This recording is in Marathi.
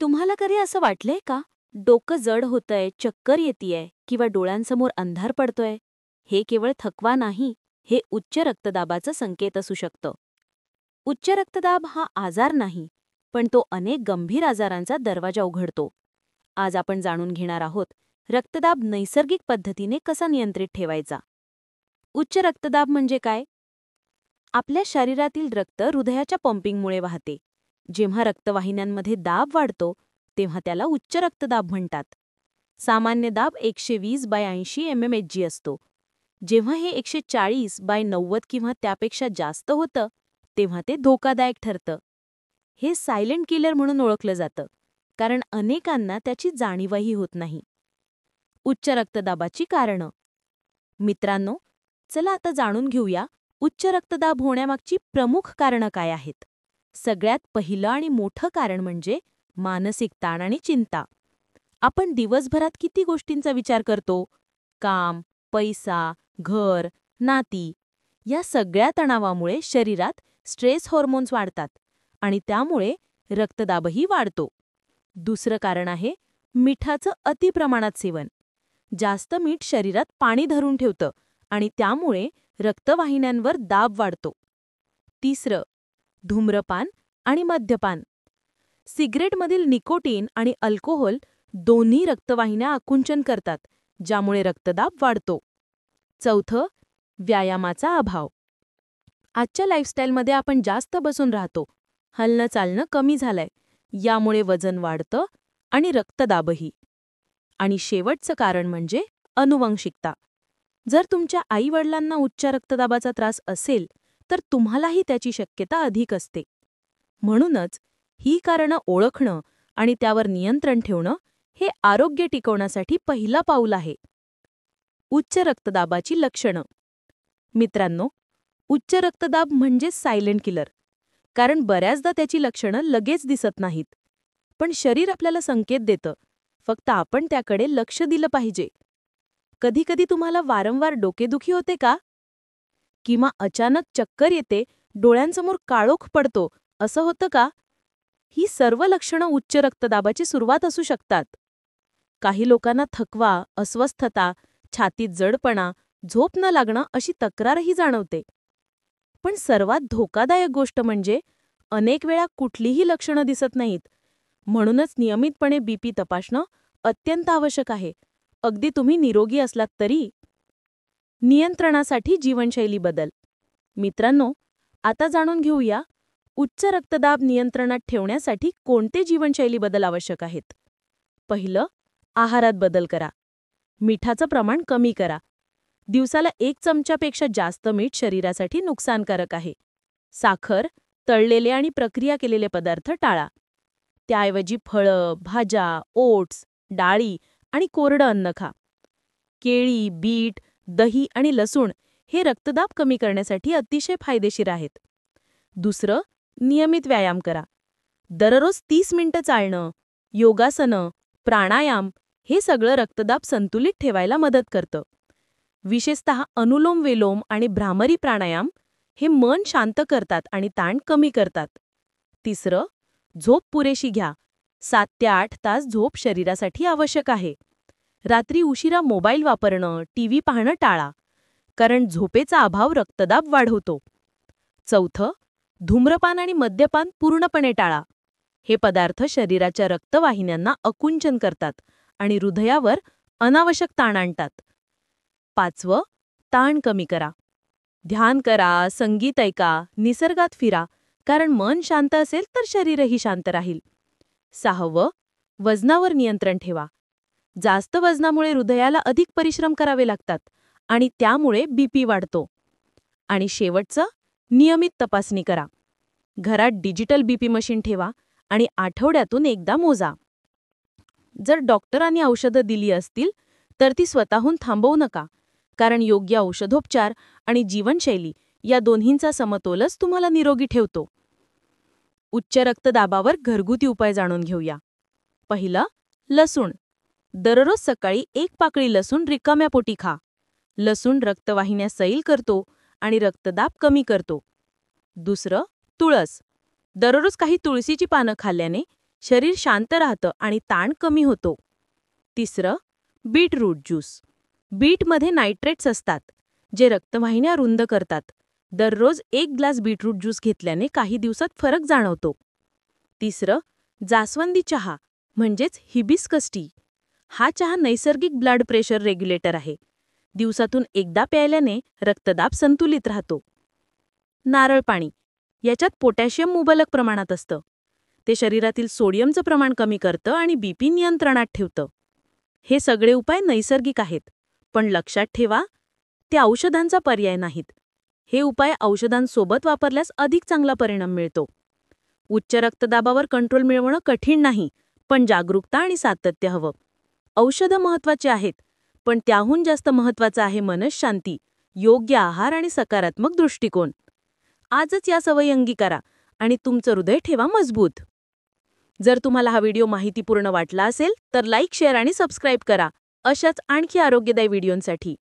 तुम्हाला कधी असं वाटलंय का? डोकं जड होतंय, चक्कर येतेय किंवा डोळ्यांसमोर अंधार पडतोय? हे केवळ थकवा नाही, हे उच्च रक्तदाबाचं संकेत असू शकतं. उच्च रक्तदाब हा आजार नाही, पण तो अनेक गंभीर आजारांचा दरवाजा उघडतो. आज आपण जाणून घेणार आहोत, रक्तदाब नैसर्गिक पद्धतीने कसा नियंत्रित ठेवायचा. उच्च रक्तदाब म्हणजे काय? आपल्या शरीरातील रक्त हृदयाच्या पंपिंगमुळे वाहते. जेव्हा रक्तवाहिन्यांमध्ये दाब वाढतो, तेव्हा त्याला उच्च रक्तदाब म्हणतात. सामान्य दाब 120/80 mmHg असतो. जेव्हा हे 140/90 किंवा त्यापेक्षा जास्त होतं, तेव्हा ते धोकादायक ठरतं. हे सायलेंट किलर म्हणून ओळखलं जातं, कारण अनेकांना त्याची जाणीवही होत नाही. उच्च रक्तदाबाची कारणं. मित्रांनो, चला आता जाणून घेऊया उच्च रक्तदाब होण्यामागची प्रमुख कारणं काय आहेत. सगळ्यात पहिलं आणि मोठं कारण म्हणजे मानसिक ताण आणि चिंता. आपण दिवसभरात किती गोष्टींचा विचार करतो? काम, पैसा, घर, नाती. या सगळ्या तणावामुळे शरीरात स्ट्रेस हार्मोन्स वाढतात आणि त्यामुळे रक्तदाबही वाढतो. दुसरं कारण आहे मिठाचं अतिप्रमाणात सेवन. जास्त मीठ शरीरात पाणी धरून ठेवतं आणि त्यामुळे रक्तवाहिन्यांवर दाब वाढतो. तिसरं, धूम्रपान आणि मद्यपान. सिगरेटमधील निकोटीन आणि अल्कोहोल दोन्ही रक्तवाहिन्या आकुंचन करतात, ज्यामुळे रक्तदाब वाढतो. चौथं, व्यायामाचा अभाव. आजच्या लाईफस्टाईलमध्ये आपण जास्त बसून राहतो, हलणं चालणं कमी झालंय, यामुळे वजन वाढतं आणि रक्तदाबही. आणि शेवटचं कारण म्हणजे अनुवंशिकता. जर तुमच्या आई-वडिलांना उच्च रक्तदाबाचा त्रास असेल, तर तुम्हालाही त्याची शक्यता अधिक असते. म्हणूनच ही कारणं ओळखणं आणि त्यावर नियंत्रण ठेवणं हे आरोग्य टिकवण्यासाठी पहिलं पाऊल आहे. उच्च रक्तदाबाची लक्षणं. मित्रांनो, उच्च रक्तदाब म्हणजे सायलेंट किलर, कारण बऱ्याचदा त्याची लक्षणं लगेच दिसत नाहीत. पण शरीर आपल्याला संकेत देतं, फक्त आपण त्याकडे लक्ष दिलं पाहिजे. कधीकधी तुम्हाला वारंवार डोकेदुखी होते का? किंवा अचानक चक्कर येते, डोळ्यांसमोर काळोख पडतो, असं होतं का? ही सर्व लक्षणं उच्च रक्तदाबाची सुरुवात असू शकतात. काही लोकांना थकवा, अस्वस्थता, छातीत जडपणा, झोप न लागणं अशी तक्रारही जाणवते. पण सर्वात धोकादायक गोष्ट म्हणजे अनेक वेळा कुठलीही लक्षणं दिसत नाहीत. म्हणूनच नियमितपणे बीपी तपासणं अत्यंत आवश्यक आहे, अगदी तुम्ही निरोगी असलात तरी. नियंत्रणासाठी जीवनशैली बदल. मित्रांनो, आता जाणून घेऊया उच्च रक्तदाब नियंत्रणात ठेवण्यासाठी कोणते जीवनशैली बदल आवश्यक आहेत. पहिलं, आहारात बदल करा. मिठाचं प्रमाण कमी करा. दिवसाला 1 चमच्यापेक्षा जास्त मीठ शरीरासाठी नुकसानकारक आहे. साखर, तळलेले आणि प्रक्रिया केलेले पदार्थ टाळा. त्याऐवजी फळं, भाज्या, ओट्स, डाळी आणि कोरडं अन्न खा. केळी, बीट, दही आणि लसूण हे रक्तदाब कमी करण्यासाठी अतिशय फायदेशीर आहेत. दुसरं, नियमित व्यायाम करा. दररोज 30 मिनिटं चालणं, योगासनं, प्राणायाम हे सगळं रक्तदाब संतुलित ठेवायला मदत करतं. विशेषतः अनुलोम-विलोम आणि भ्रामरी प्राणायाम हे मन शांत करतात आणि ताण कमी करतात. तिसरं, झोप पुरेशी घ्या. 7 ते 8 तास झोप शरीरासाठी आवश्यक आहे. रात्री उशिरा मोबाईल वापरणं, टीव्ही पाहणं टाळा, कारण झोपेचा अभाव रक्तदाब वाढवतो. चौथं, धूम्रपान आणि मद्यपान पूर्णपणे टाळा. हे पदार्थ शरीराच्या रक्तवाहिन्यांना आकुंचन करतात आणि हृदयावर अनावश्यक ताण आणतात. पाचवं, ताण कमी करा. ध्यान करा, संगीत ऐका, निसर्गात फिरा, कारण मन शांत असेल तर शरीरही शांत राहील. सहावं, वजनावर नियंत्रण ठेवा. जास्त वजनामुळे हृदयाला अधिक परिश्रम करावे लागतात आणि त्यामुळे बीपी वाढतो. आणि शेवटचं, नियमित तपासणी करा. घरात डिजिटल बीपी मशीन ठेवा आणि आठवड्यातून एकदा मोजा. जर डॉक्टरांनी औषधं दिली असतील तर ती स्वतःहून थांबवू नका, कारण योग्य औषधोपचार आणि जीवनशैली या दोन्हींचा समतोलच तुम्हाला निरोगी ठेवतो. उच्च रक्तदाबावर घरगुती उपाय जाणून घेऊया. पहिलं, लसूण. दररोज सकाळी 1 पाकळी लसूण रिकाम्या पोटी खा. लसूण रक्तवाहिन्या सैल करतो आणि रक्तदाब कमी करतो. दुसरं, तुळस. दररोज काही तुळशीची पानं खाल्ल्याने शरीर शांत राहतं आणि ताण कमी होतो. तिसरं, बीटरूट ज्यूस. बीटमध्ये नायट्रेट्स असतात, जे रक्तवाहिन्या रुंद करतात. दररोज 1 ग्लास बीटरूट ज्यूस घेतल्याने काही दिवसात फरक जाणवतो. तिसरं, जास्वंदी चहा म्हणजेच हिबिस्कस टी. हा चहा नैसर्गिक ब्लड प्रेशर रेग्युलेटर आहे. दिवसातून एकदा प्यायल्याने रक्तदाब संतुलित राहतो. नारळ पाणी. याच्यात पोटॅशियम मुबलक प्रमाणात असतं. ते शरीरातील सोडियमचं प्रमाण कमी करतं आणि बीपी नियंत्रणात ठेवतं. हे सगळे उपाय नैसर्गिक आहेत, पण लक्षात ठेवा, ते औषधांचा पर्याय नाहीत. हे उपाय औषधांसोबत वापरल्यास अधिक चांगला परिणाम मिळतो. उच्च रक्तदाबावर कंट्रोल मिळवणं कठीण नाही, पण जागरूकता आणि सातत्य हवं. औषधं महत्त्वाची आहेत, पण त्याहून जास्त महत्त्वाचं आहे मनःशांती, योग्य आहार आणि सकारात्मक दृष्टिकोन. आजच या सवयी अंगीकारा आणि तुमचं हृदय ठेवा मजबूत. जर तुम्हाला हा व्हिडिओ माहितीपूर्ण वाटला असेल तर लाईक, शेअर आणि सबस्क्राईब करा. अशाच आणखी आरोग्यदायी व्हिडिओंसाठी.